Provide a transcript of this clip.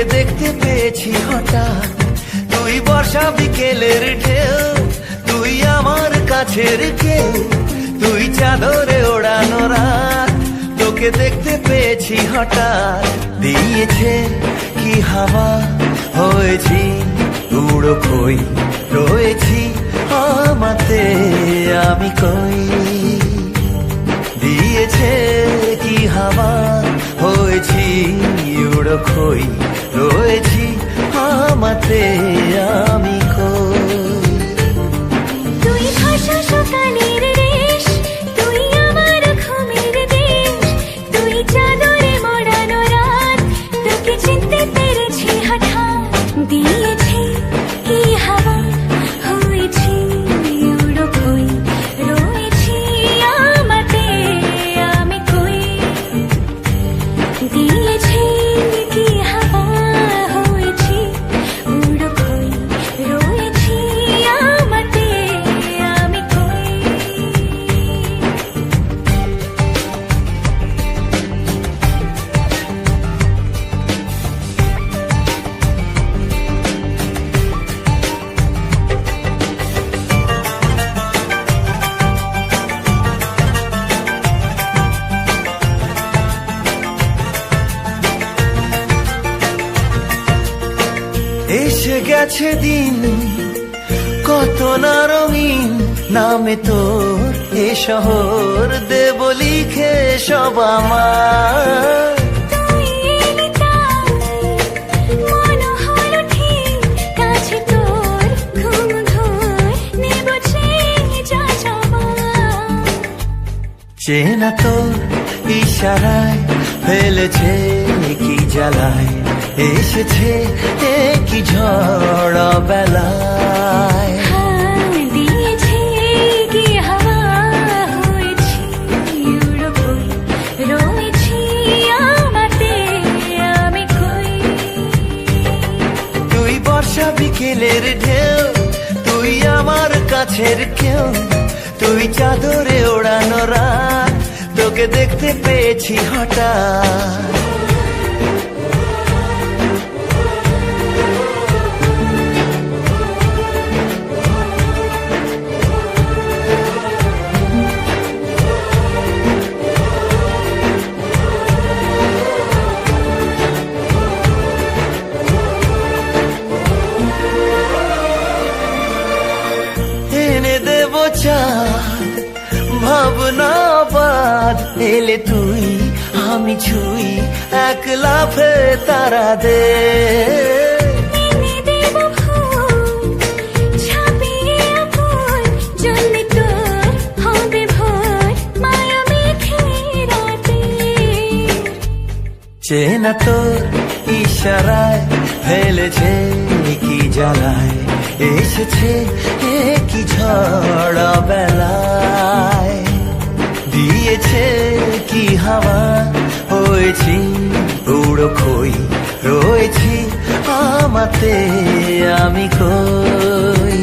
তোকে দেখতে পেয়েছি হঠাৎ, তুই বর্ষা বিকেলের ঢেউ, তুই আমার কাছের কেউ, তুই চাদরে ওড়ানো রাত, তোকে দেখতে পেয়েছি হঠাৎ। দিয়েছে কি হাওয়া, হয়েছি উড়ো কই, রয়েছি আমাতে আমি কই। দিয়েছে কি হাওয়া, হয়েছি উড়ো কই, রয়েছি আমাতে আমি কই। তুই ভাষা সকালের রেশ, তুই আমার ঘুমের দেশ, তুই চাদরে মোড়ানো রাত, তোকে চিনতে পেরেছি হঠাৎ। দিয়েছি কি হাওয়া, হয়েছি উড়ো কই, রয়েছি আমাতে আমি কই। দিয়েছি কি হাওয়া, হয়েছি উড়ো কই, রয়েছি আমাতে আমি কই। এসে গেছে দিন কত না রঙিন, নামে তোর এ শহর দেব লিখে সব আমার। তুই এলি তাই মন হলো ঠিক, কাছে তোর ঘুম ঘোর নেব যা যাবার। চেনা তোর ইশারায় ফেলেছে কি জ্বালায়, এসেছে কি ঝড় বেলায়। দিয়েছি কি হাওয়া, হয়েছি উড়ো কই, রয়েছি আমাতে আমি কই। তুই বর্ষা বিকেলের ঢেউ, তুই আমার কাছের কেউ, তুই চাদরে ওড়ানো রাত, তোকে দেখতে পেয়েছি হঠাৎ। এনে দেব চাঁদ ভাবনা বাদ, এলে তুই আমি ছুই এক লাফে তারা দে। এনে দেব ফুল ছাপিয়ে ফুল, জন্মে তোর হবে ভোর মায়া মেঘে রাতে। চেনা তোর ইশারায় ফেলেছে কি জ্বালায়, এসেছে কি ঝড় বেলায়। দিয়েছে কি হাওয়া, হয়েছি উড়ো কই, রয়েছি আমাতে আমি কই।